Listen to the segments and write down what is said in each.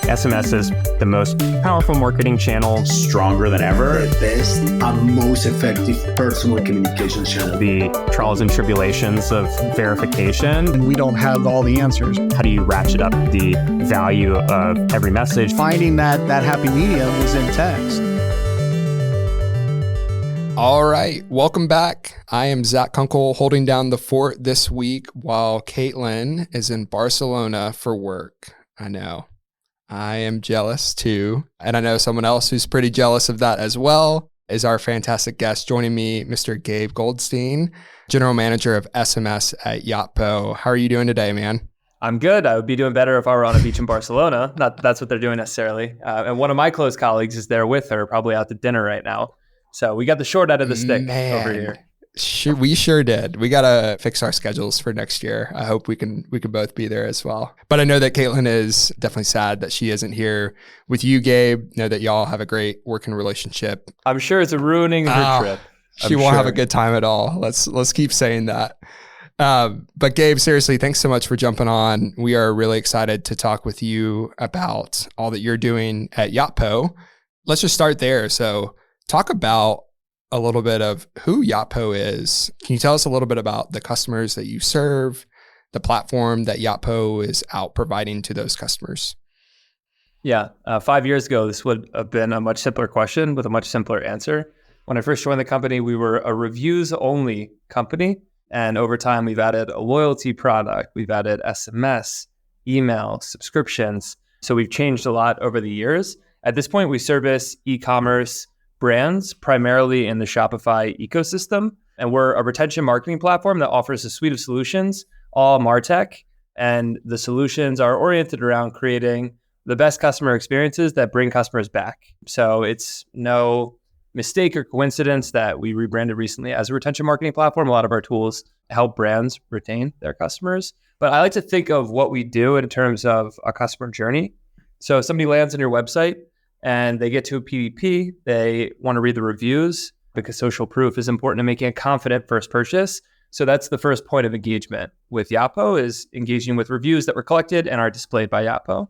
SMS is the most powerful marketing channel. Stronger than ever. The best and most effective personal communication channel. The trials and tribulations of verification. And we don't have all the answers. How do you ratchet up the value of every message? Finding that happy medium is in text. All right, welcome back. I am Zach Kunkel holding down the fort this week while Caitlin is in Barcelona for work. I know. I am jealous too. And I know someone else who's pretty jealous of that as well is our fantastic guest joining me, Mr. Gabe Goldstein, General Manager of SMS at Yotpo. How are you doing today, man? I'm good. I would be doing better if I were on a beach in Barcelona. Not that that's what they're doing necessarily. And one of my close colleagues is there with her, probably out to dinner right now. So we got the short end of the stick over here. We sure did. We got to fix our schedules for next year. I hope we can both be there as well. But I know that Caitlin is definitely sad that she isn't here with you, Gabe. Know that y'all have a great working relationship. I'm sure it's ruining her trip. She won't have a good time at all. Let's keep saying that. But Gabe, seriously, thanks so much for jumping on. We are really excited to talk with you about all that you're doing at Yotpo. Let's just start there. So talk about a little bit of who Yotpo is. Can you tell us a little bit about the customers that you serve, the platform that Yotpo is out providing to those customers? Yeah, 5 years ago, this would have been a much simpler question with a much simpler answer. When I first joined the company, we were a reviews-only company. And over time, we've added a loyalty product. We've added SMS, email, subscriptions. So we've changed a lot over the years. At this point, we service e-commerce brands primarily in the Shopify ecosystem. And we're a retention marketing platform that offers a suite of solutions, all MarTech. And the solutions are oriented around creating the best customer experiences that bring customers back. So it's no mistake or coincidence that we rebranded recently as a retention marketing platform. A lot of our tools help brands retain their customers. But I like to think of what we do in terms of a customer journey. So if somebody lands on your website and they get to a PVP, they want to read the reviews because social proof is important to making a confident first purchase. So that's the first point of engagement with Yotpo, is engaging with reviews that were collected and are displayed by Yotpo.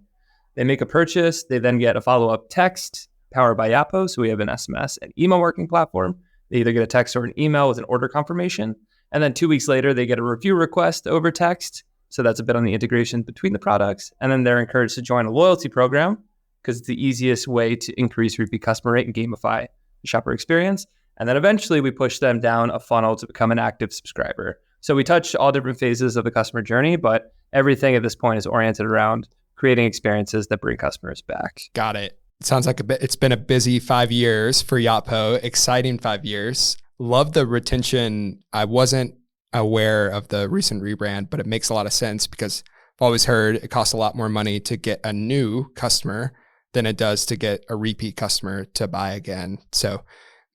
They make a purchase, they then get a follow-up text powered by Yotpo. So we have an SMS and email marketing platform. They either get a text or an email with an order confirmation. And then 2 weeks later, they get a review request over text. So that's a bit on the integration between the products. And then they're encouraged to join a loyalty program because it's the easiest way to increase repeat customer rate and gamify the shopper experience. And then eventually we push them down a funnel to become an active subscriber. So we touch all different phases of the customer journey, but everything at this point is oriented around creating experiences that bring customers back. Got it. It sounds like it's been a busy 5 years for Yotpo, exciting 5 years. Love the retention. I wasn't aware of the recent rebrand, but it makes a lot of sense because I've always heard it costs a lot more money to get a new customer than it does to get a repeat customer to buy again. So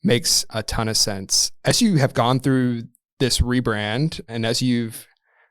makes a ton of sense. As you have gone through this rebrand and as you've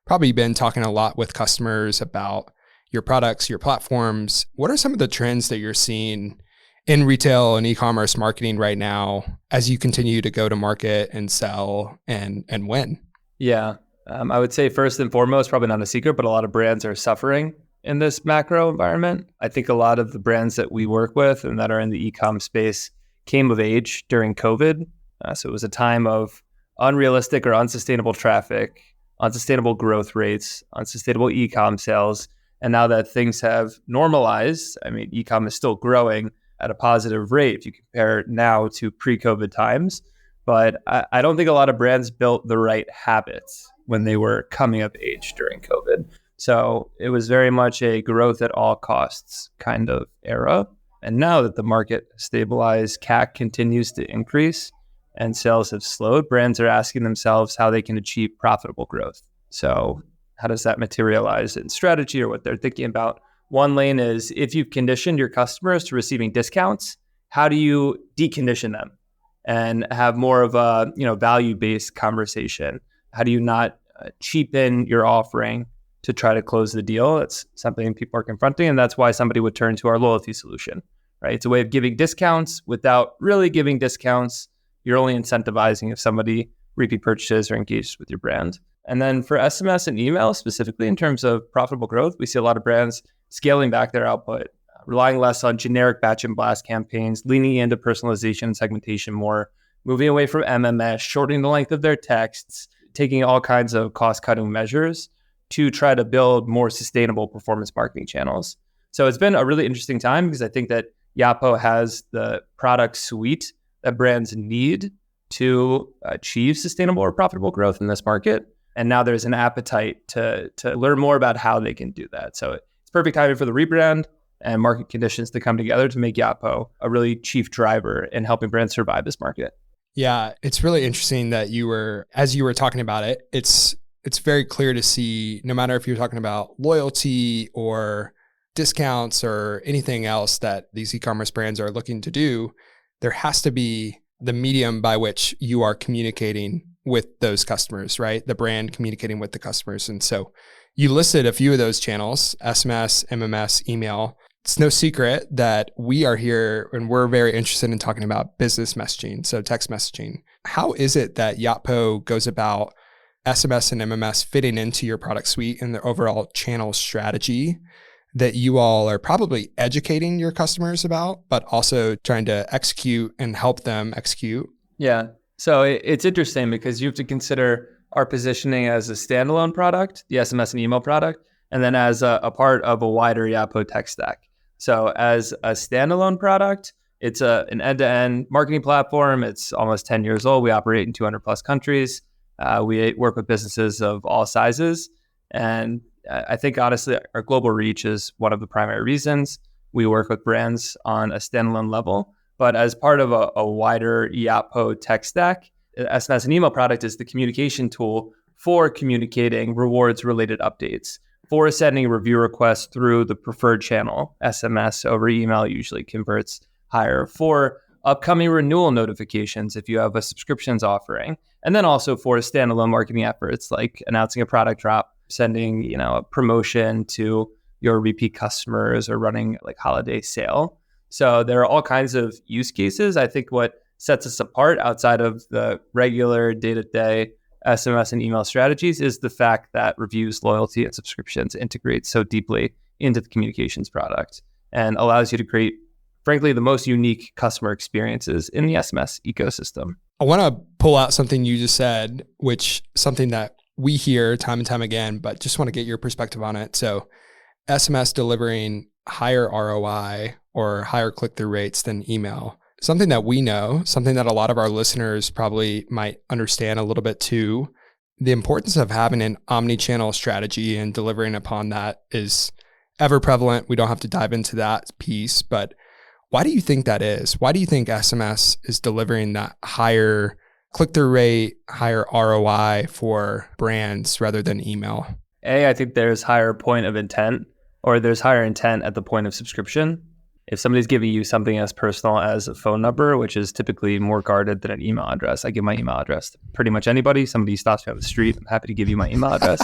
probably been talking a lot with customers about your products, your platforms, what are some of the trends that you're seeing in retail and e-commerce marketing right now as you continue to go to market and sell and win? Yeah, I would say first and foremost, probably not a secret, but a lot of brands are suffering in this macro environment. I think a lot of the brands that we work with and that are in the e-com space came of age during COVID. So it was a time of unrealistic or unsustainable traffic, unsustainable growth rates, unsustainable e-com sales. And now that things have normalized, I mean, e-com is still growing at a positive rate if you compare now to pre-COVID times. But I don't think a lot of brands built the right habits when they were coming of age during COVID. So it was very much a growth at all costs kind of era. And now that the market stabilized, CAC continues to increase and sales have slowed, brands are asking themselves how they can achieve profitable growth. So how does that materialize in strategy or what they're thinking about? One lane is if you've conditioned your customers to receiving discounts, how do you decondition them and have more of a value-based conversation? How do you not cheapen your offering to try to close the deal? It's something people are confronting, and that's why somebody would turn to our loyalty solution, right? It's a way of giving discounts without really giving discounts. You're only incentivizing if somebody repeat purchases or engages with your brand. And then for SMS and email, specifically in terms of profitable growth, we see a lot of brands scaling back their output. relying less on generic batch and blast campaigns, leaning into personalization and segmentation more, moving away from MMS, shortening the length of their texts, taking all kinds of cost-cutting measures to try to build more sustainable performance marketing channels. So it's been a really interesting time because I think that Yotpo has the product suite that brands need to achieve sustainable or profitable growth in this market. And now there's an appetite to learn more about how they can do that. So it's perfect timing for the rebrand and market conditions to come together to make Yotpo a really chief driver in helping brands survive this market. Yeah, it's really interesting that as you were talking about it, it's very clear to see, no matter if you're talking about loyalty or discounts or anything else that these e-commerce brands are looking to do, there has to be the medium by which you are communicating with those customers, right? The brand communicating with the customers. And so you listed a few of those channels: SMS, MMS, email. It's no secret that we are here and we're very interested in talking about business messaging, so text messaging. How is it that Yotpo goes about SMS and MMS fitting into your product suite and the overall channel strategy that you all are probably educating your customers about, but also trying to execute and help them execute? Yeah. So it's interesting because you have to consider our positioning as a standalone product, the SMS and email product, and then as a part of a wider Yotpo tech stack. So as a standalone product, it's an end-to-end marketing platform. It's almost 10 years old. We operate in 200 plus countries. We work with businesses of all sizes. And I think, honestly, our global reach is one of the primary reasons we work with brands on a standalone level. But as part of a wider Yotpo tech stack, SMS and email product is the communication tool for communicating rewards-related updates, for sending review requests through the preferred channel. SMS over email usually converts higher, for upcoming renewal notifications if you have a subscriptions offering, and then also for standalone marketing efforts like announcing a product drop, sending a promotion to your repeat customers, or running like holiday sale. So there are all kinds of use cases. I think what sets us apart outside of the regular day-to-day SMS and email strategies is the fact that reviews, loyalty, and subscriptions integrate so deeply into the communications product and allows you to create, frankly, the most unique customer experiences in the SMS ecosystem. I want to pull out something you just said, which something that we hear time and time again, but just want to get your perspective on it. So SMS delivering higher ROI or higher click-through rates than email. Something that we know, something that a lot of our listeners probably might understand a little bit too, the importance of having an omni-channel strategy and delivering upon that is ever prevalent. We don't have to dive into that piece, but why do you think that is? Why do you think SMS is delivering that higher click-through rate, higher ROI for brands rather than email? I think there's higher point of intent, or there's higher intent at the point of subscription. If somebody's giving you something as personal as a phone number, which is typically more guarded than an email address, I give my email address to pretty much anybody. Somebody stops me on the street, I'm happy to give you my email address.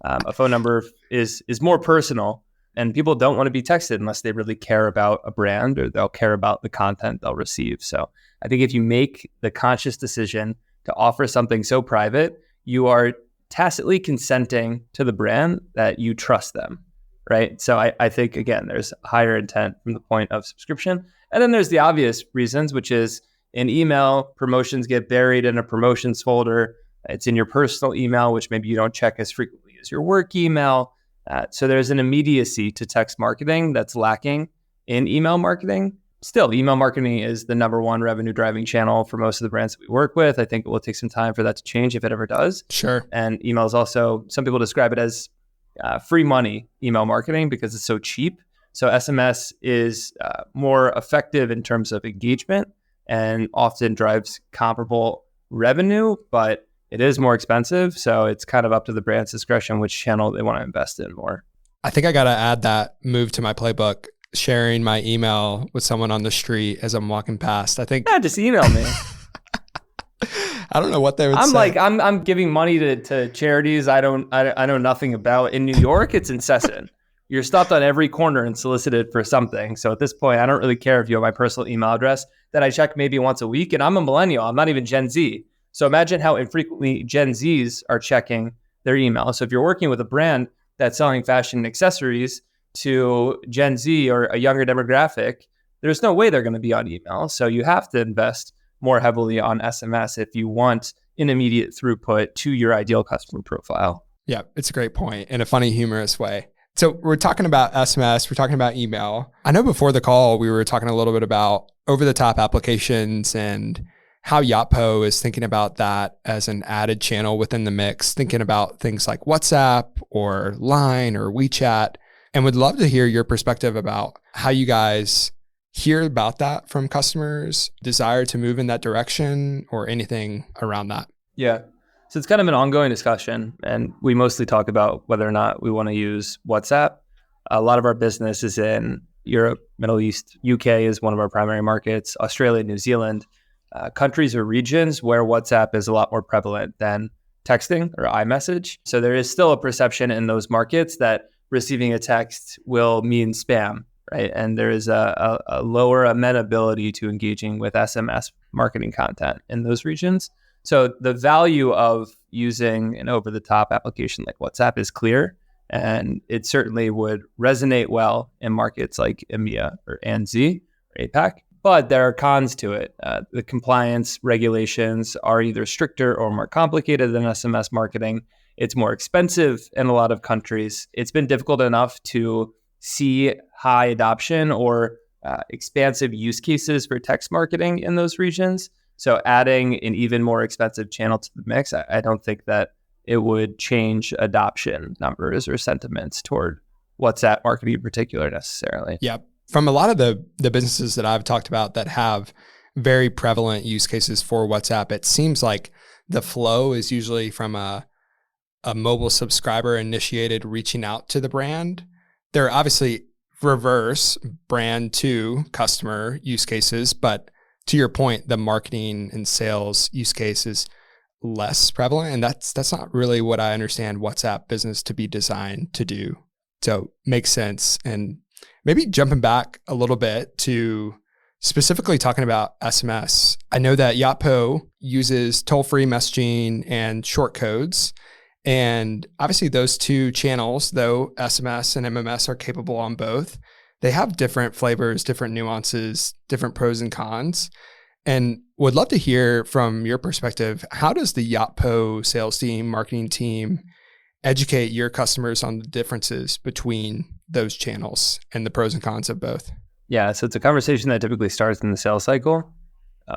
A phone number is more personal, and people don't want to be texted unless they really care about a brand or they'll care about the content they'll receive. So I think if you make the conscious decision to offer something so private, you are tacitly consenting to the brand that you trust them, right? So I think, again, there's higher intent from the point of subscription. And then there's the obvious reasons, which is in email, promotions get buried in a promotions folder. It's in your personal email, which maybe you don't check as frequently as your work email. So there's an immediacy to text marketing that's lacking in email marketing. Still, email marketing is the number one revenue driving channel for most of the brands that we work with. I think it will take some time for that to change if it ever does. Sure. And email is also, some people describe it as free money email marketing because it's so cheap. So SMS is more effective in terms of engagement and often drives comparable revenue, but it is more expensive. So it's kind of up to the brand's discretion which channel they want to invest in more. I think I got to add that move to my playbook, sharing my email with someone on the street as I'm walking past. I think just email me. I don't know what they would say. I'm giving money to charities I know nothing about. In New York, it's incessant. You're stopped on every corner and solicited for something. So at this point, I don't really care if you have my personal email address that I check maybe once a week. And I'm a millennial. I'm not even Gen Z. So imagine how infrequently Gen Zs are checking their email. So if you're working with a brand that's selling fashion and accessories, to Gen Z or a younger demographic, there's no way they're going to be on email. So you have to invest more heavily on SMS if you want an immediate throughput to your ideal customer profile. Yeah, it's a great point in a funny, humorous way. So we're talking about SMS, we're talking about email. I know before the call, we were talking a little bit about over-the-top applications and how Yotpo is thinking about that as an added channel within the mix, thinking about things like WhatsApp or Line or WeChat, and would love to hear your perspective about how you guys hear about that from customers, desire to move in that direction, or anything around that. Yeah. So it's kind of an ongoing discussion, and we mostly talk about whether or not we want to use WhatsApp. A lot of our business is in Europe, Middle East. UK is one of our primary markets, Australia, New Zealand, countries or regions where WhatsApp is a lot more prevalent than texting or iMessage. So there is still a perception in those markets that receiving a text will mean spam, right? And there is a lower amenability to engaging with SMS marketing content in those regions. So the value of using an over-the-top application like WhatsApp is clear, and it certainly would resonate well in markets like EMEA or ANZ or APAC. But there are cons to it. The compliance regulations are either stricter or more complicated than SMS marketing. It's more expensive in a lot of countries. It's been difficult enough to see high adoption or expansive use cases for text marketing in those regions. So adding an even more expensive channel to the mix, I don't think that it would change adoption numbers or sentiments toward WhatsApp marketing in particular necessarily. Yeah. From a lot of the businesses that I've talked about that have very prevalent use cases for WhatsApp, it seems like the flow is usually from a mobile subscriber initiated reaching out to the brand. There are obviously reverse brand to customer use cases, but to your point, the marketing and sales use case is less prevalent. And that's not really what I understand WhatsApp business to be designed to do. So makes sense. And maybe jumping back a little bit to specifically talking about SMS. I know that Yotpo uses toll-free messaging and short codes. And obviously those two channels, though SMS and MMS are capable on both, they have different flavors, different nuances, different pros and cons. And would love to hear from your perspective, how does the Yotpo sales team, marketing team educate your customers on the differences between those channels and the pros and cons of both? Yeah, so it's a conversation that typically starts in the sales cycle.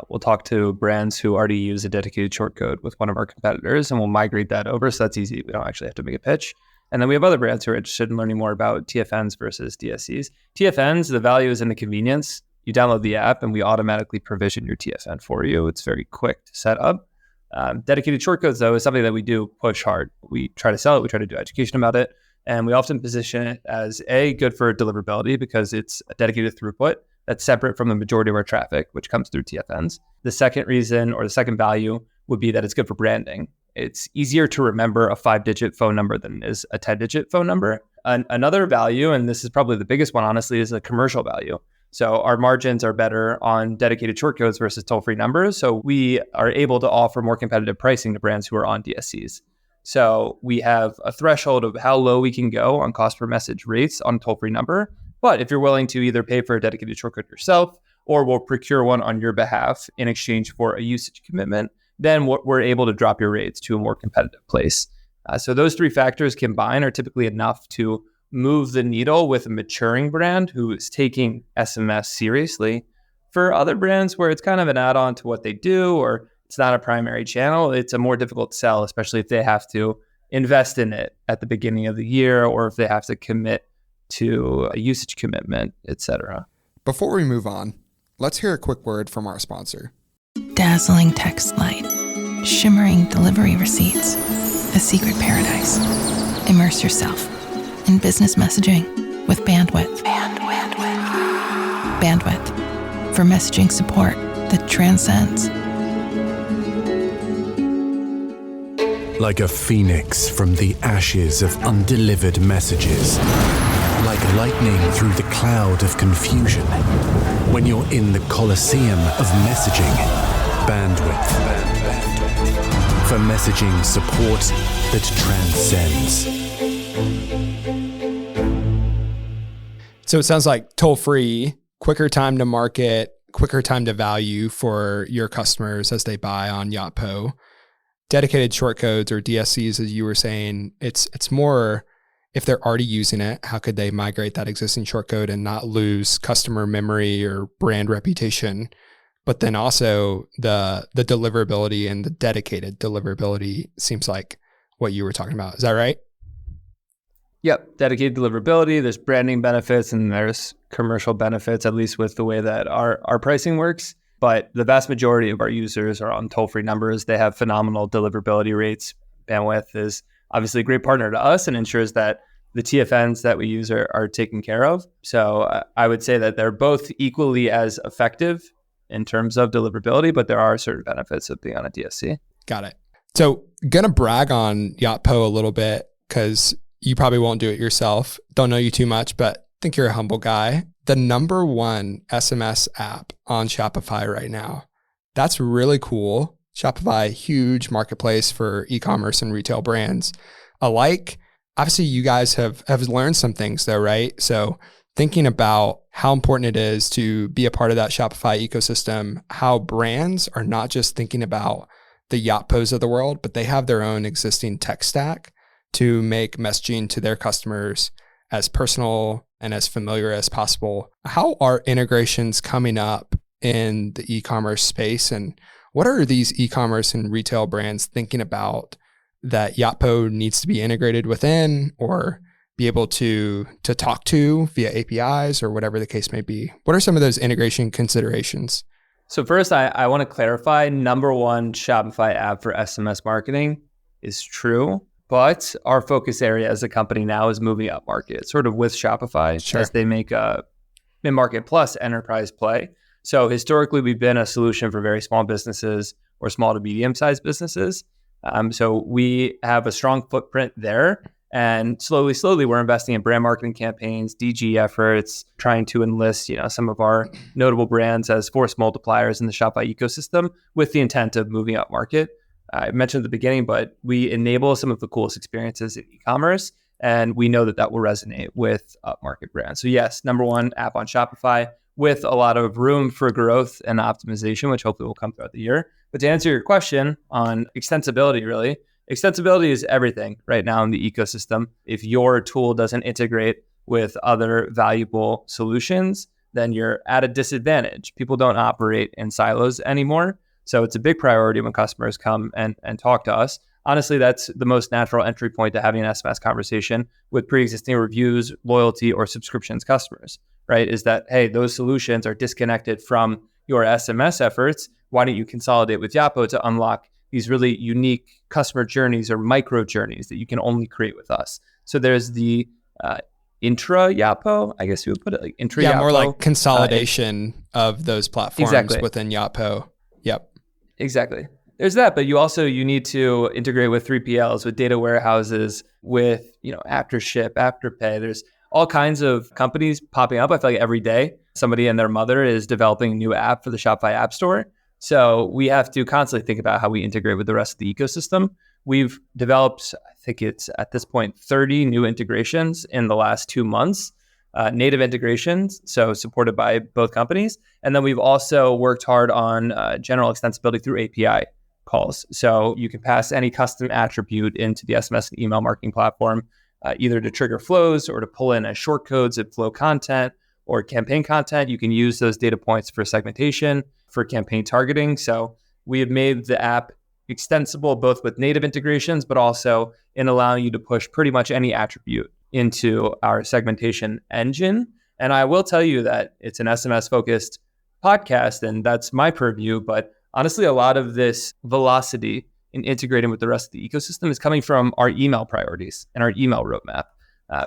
We'll talk to brands who already use a dedicated shortcode with one of our competitors, and we'll migrate that over. So that's easy. We don't actually have to make a pitch. And then we have other brands who are interested in learning more about TFNs versus DSCs. TFNs, the value is in the convenience. You download the app and we automatically provision your TFN for you. It's very quick to set up. Dedicated shortcodes, though, is something that we do push hard. We try to sell it. We try to do education about it. And we often position it as good for deliverability because it's a dedicated throughput that's separate from the majority of our traffic, which comes through TFNs. The second reason or the second value would be that it's good for branding. It's easier to remember a 5-digit phone number than it is a 10-digit phone number. Another value, and this is probably the biggest one, honestly, is a commercial value. So our margins are better on dedicated shortcodes versus toll-free numbers. So we are able to offer more competitive pricing to brands who are on DSCs. So we have a threshold of how low we can go on cost per message rates on toll-free number. But if you're willing to either pay for a dedicated shortcode yourself, or we'll procure one on your behalf in exchange for a usage commitment, then we're able to drop your rates to a more competitive place. So those three factors combined are typically enough to move the needle with a maturing brand who is taking SMS seriously. For other brands where it's kind of an add-on to what they do, or it's not a primary channel, it's a more difficult sell, especially if they have to invest in it at the beginning of the year, or if they have to commit to a usage commitment, etc. Before we move on, let's hear a quick word from our sponsor. Dazzling text light, shimmering delivery receipts, a secret paradise. Immerse yourself in business messaging with Bandwidth. Bandwidth for messaging support that transcends. Like a phoenix from the ashes of undelivered messages. Like lightning through the cloud of confusion. When you're in the Colosseum of messaging, Bandwidth. For messaging support that transcends. So it sounds like toll-free, quicker time to market, quicker time to value for your customers as they buy on Yotpo. Dedicated shortcodes or DSCs, as you were saying, it's more if they're already using it, how could they migrate that existing shortcode and not lose customer memory or brand reputation? But then also the deliverability and the dedicated deliverability seems like what you were talking about. Is that right? Yep. Dedicated deliverability, there's branding benefits and there's commercial benefits, at least with the way that our pricing works. But the vast majority of our users are on toll-free numbers. They have phenomenal deliverability rates. Bandwidth is obviously a great partner to us and ensures that the TFNs that we use are taken care of. So I would say that they're both equally as effective in terms of deliverability, but there are certain benefits of being on a DSC. Got it. So gonna brag on Yotpo a little bit because you probably won't do it yourself. Don't know you too much, but think you're a humble guy. The number one SMS app on Shopify right now. That's really cool. Shopify, huge marketplace for e-commerce and retail brands alike. Obviously, you guys have learned some things though, right? So thinking about how important it is to be a part of that Shopify ecosystem, how brands are not just thinking about the Yotpos of the world, but they have their own existing tech stack to make messaging to their customers as personal and as familiar as possible. How are integrations coming up in the e-commerce space, and what are these e-commerce and retail brands thinking about that Yotpo needs to be integrated within or be able to talk to via APIs or whatever the case may be? What are some of those integration considerations? So first, I want to clarify, number one Shopify app for SMS marketing is true, but our focus area as a company now is moving up market, sort of with Shopify as they make a mid-market plus enterprise play. So historically, we've been a solution for very small businesses or small to medium-sized businesses. So we have a strong footprint there. And slowly, we're investing in brand marketing campaigns, DG efforts, trying to enlist, some of our notable brands as force multipliers in the Shopify ecosystem with the intent of moving up market. I mentioned at the beginning, but we enable some of the coolest experiences in e-commerce, and we know that will resonate with up-market brands. So yes, number one app on Shopify with a lot of room for growth and optimization, which hopefully will come throughout the year. But to answer your question on extensibility, really, extensibility is everything right now in the ecosystem. If your tool doesn't integrate with other valuable solutions, then you're at a disadvantage. People don't operate in silos anymore. So it's a big priority when customers come and talk to us. Honestly, that's the most natural entry point to having an SMS conversation with pre-existing reviews, loyalty, or subscriptions customers, right? Is that, hey, those solutions are disconnected from your SMS efforts. Why don't you consolidate with Yotpo to unlock these really unique customer journeys or micro journeys that you can only create with us? So there's the intra Yotpo, I guess you would put it like intra Yotpo. Yeah, more like consolidation of those platforms within Yotpo. Yep. Exactly. There's that, but you need to integrate with 3PLs, with data warehouses, with, after ship, after pay. There's all kinds of companies popping up. I feel like every day somebody and their mother is developing a new app for the Shopify App Store. So we have to constantly think about how we integrate with the rest of the ecosystem. We've developed, I think it's at this point, 30 new integrations in the last 2 months, native integrations, so supported by both companies. And then we've also worked hard on general extensibility through API calls. So you can pass any custom attribute into the SMS and email marketing platform, either to trigger flows or to pull in as short codes of flow content or campaign content. You can use those data points for segmentation, for campaign targeting. So we have made the app extensible both with native integrations, but also in allowing you to push pretty much any attribute into our segmentation engine. And I will tell you that it's an SMS focused podcast, and that's my purview. But honestly, a lot of this velocity in integrating with the rest of the ecosystem is coming from our email priorities and our email roadmap,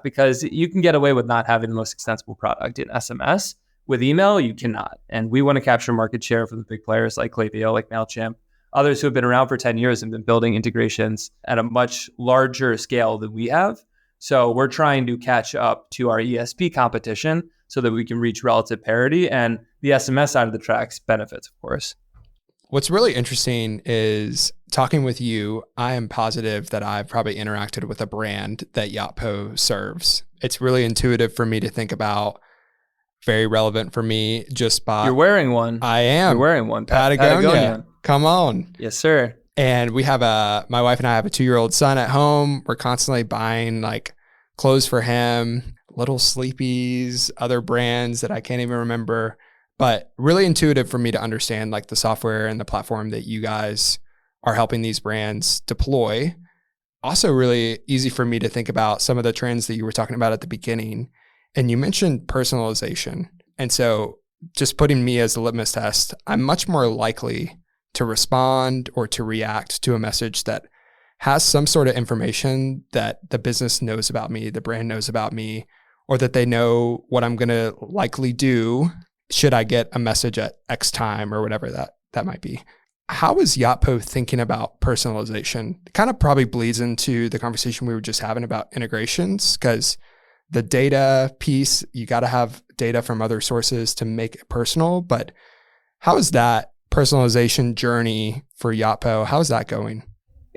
because you can get away with not having the most extensible product in SMS. With email, you cannot. And we want to capture market share from the big players like Klaviyo, like MailChimp, others who have been around for 10 years and been building integrations at a much larger scale than we have. So we're trying to catch up to our ESP competition so that we can reach relative parity, and the SMS side of the tracks benefits, of course. What's really interesting is talking with you, I am positive that I've probably interacted with a brand that Yotpo serves. It's really intuitive for me to think about very relevant for me. Just by You're wearing one. I am. You're wearing one. Patagonia. Come on. Yes, sir. And we have my wife and I have a 2-year-old son at home. We're constantly buying like clothes for him, Little Sleepies, other brands that I can't even remember, but really intuitive for me to understand like the software and the platform that you guys are helping these brands deploy. Also really easy for me to think about some of the trends that you were talking about at the beginning. And you mentioned personalization. And so just putting me as a litmus test, I'm much more likely to respond or to react to a message that has some sort of information that the business knows about me, the brand knows about me, or that they know what I'm going to likely do should I get a message at X time or whatever that might be. How is Yotpo thinking about personalization? It kind of probably bleeds into the conversation we were just having about integrations, because the data piece, you got to have data from other sources to make it personal. But how is that personalization journey for Yotpo? How is that going?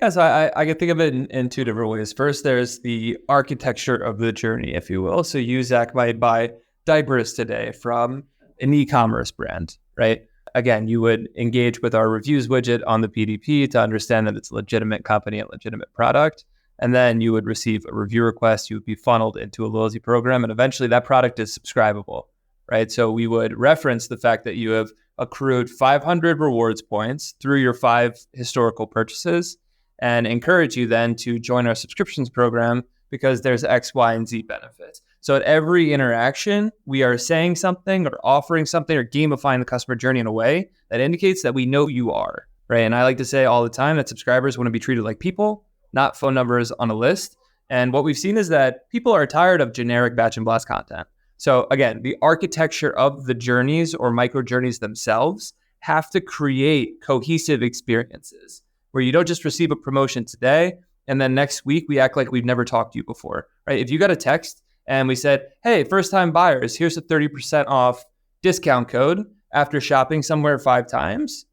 Yeah, so I can think of it in two different ways. First, there's the architecture of the journey, if you will. So you, Zach, might buy diapers today from an e-commerce brand, right? Again, you would engage with our reviews widget on the PDP to understand that it's a legitimate company and legitimate product. And then you would receive a review request. You would be funneled into a loyalty program. And eventually that product is subscribable, right? So we would reference the fact that you have accrued 500 rewards points through your 5 historical purchases and encourage you then to join our subscriptions program because there's X, Y, and Z benefits. So at every interaction, we are saying something or offering something or gamifying the customer journey in a way that indicates that we know who you are, right? And I like to say all the time that subscribers want to be treated like people, not phone numbers on a list. And what we've seen is that people are tired of generic batch and blast content. So again, the architecture of the journeys or micro journeys themselves have to create cohesive experiences where you don't just receive a promotion today and then next week we act like we've never talked to you before, right? If you got a text and we said, hey, first time buyers, here's a 30% off discount code after shopping somewhere 5 times,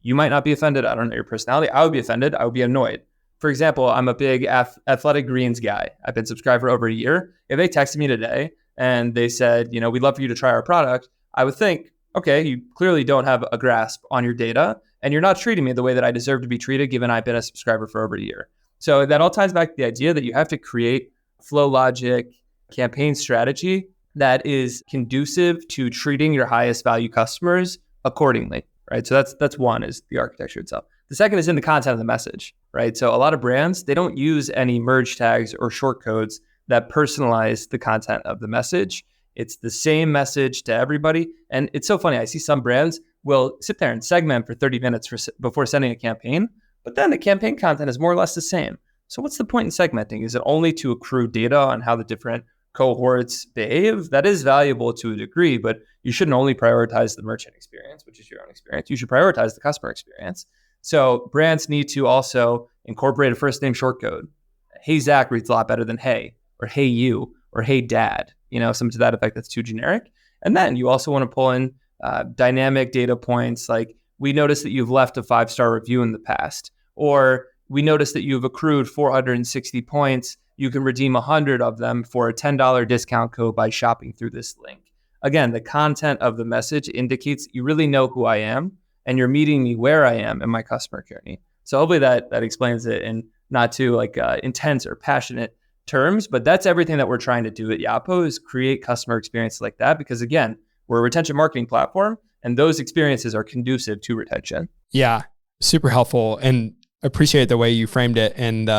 you might not be offended. I don't know your personality. I would be offended. I would be annoyed. For example, I'm a big athletic greens guy. I've been subscribed for over a year. If they texted me today and they said, we'd love for you to try our product, I would think, okay, you clearly don't have a grasp on your data and you're not treating me the way that I deserve to be treated given I've been a subscriber for over a year. So that all ties back to the idea that you have to create flow logic, campaign strategy that is conducive to treating your highest value customers accordingly, right? So that's one, is the architecture itself. The second is in the content of the message, right? So a lot of brands, they don't use any merge tags or short codes that personalize the content of the message. It's the same message to everybody. And it's so funny. I see some brands will sit there and segment for 30 minutes before sending a campaign, but then the campaign content is more or less the same. So what's the point in segmenting? Is it only to accrue data on how the different cohorts behave? That is valuable to a degree, but you shouldn't only prioritize the merchant experience, which is your own experience. You should prioritize the customer experience. So brands need to also incorporate a first name short code. Hey, Zach reads a lot better than hey, or hey, you, or hey, dad, something to that effect that's too generic. And then you also want to pull in dynamic data points like, we noticed that you've left a 5-star review in the past, or we noticed that you've accrued 460 points. You can redeem 100 of them for a $10 discount code by shopping through this link. Again, the content of the message indicates you really know who I am and you're meeting me where I am in my customer journey. So hopefully that explains it in not too intense or passionate terms, but that's everything that we're trying to do at Yotpo, is create customer experiences like that. Because again, we're a retention marketing platform and those experiences are conducive to retention. Yeah, super helpful, and appreciate the way you framed it. And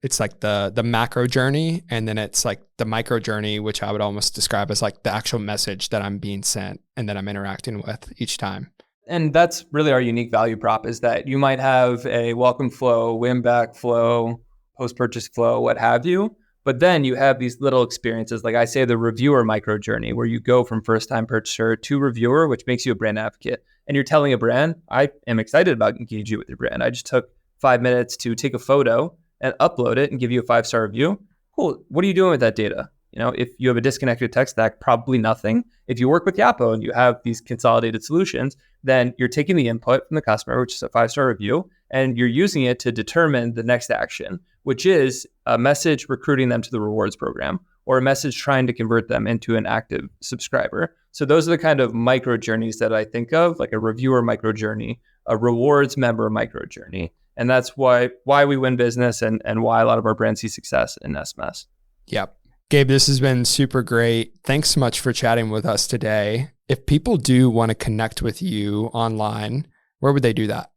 it's like the macro journey, and then it's like the micro journey, which I would almost describe as like the actual message that I'm being sent and that I'm interacting with each time. And that's really our unique value prop, is that you might have a welcome flow, win back flow, post-purchase flow, what have you. But then you have these little experiences, like I say, the reviewer micro journey, where you go from first-time purchaser to reviewer, which makes you a brand advocate. And you're telling a brand, I am excited about engaging with your brand. I just took 5 minutes to take a photo and upload it and give you a 5-star review. Cool. What are you doing with that data? If you have a disconnected tech stack, probably nothing. If you work with Yotpo and you have these consolidated solutions, then you're taking the input from the customer, which is a 5-star review, and you're using it to determine the next action, which is a message recruiting them to the rewards program, or a message trying to convert them into an active subscriber. So those are the kind of micro journeys that I think of, like a reviewer micro journey, a rewards member micro journey. And that's why we win business and why a lot of our brands see success in SMS. Yep. Gabe, this has been super great. Thanks so much for chatting with us today. If people do want to connect with you online, where would they do that?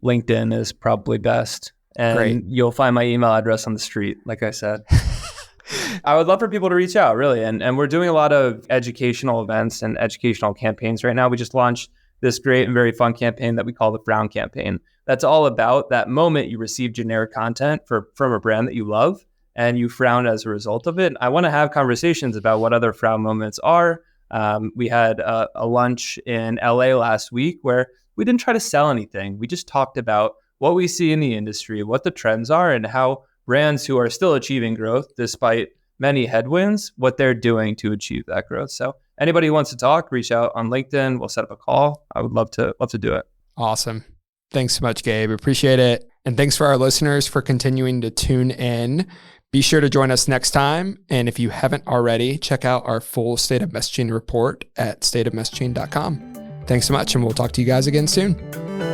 LinkedIn is probably best. And Great. You'll find my email address on the street, like I said. I would love for people to reach out, really. And we're doing a lot of educational events and educational campaigns right now. We just launched this great and very fun campaign that we call the Frown Campaign. That's all about that moment you receive generic content from a brand that you love and you frown as a result of it. I want to have conversations about what other frown moments are. We had a lunch in LA last week where we didn't try to sell anything. We just talked about what we see in the industry, what the trends are, and how brands who are still achieving growth despite many headwinds, what they're doing to achieve that growth. So anybody who wants to talk, reach out on LinkedIn. We'll set up a call. I would love to do it. Awesome. Thanks so much, Gabe. Appreciate it. And thanks for our listeners for continuing to tune in. Be sure to join us next time. And if you haven't already, check out our full State of Messaging report at stateofmessaging.com. Thanks so much, and we'll talk to you guys again soon.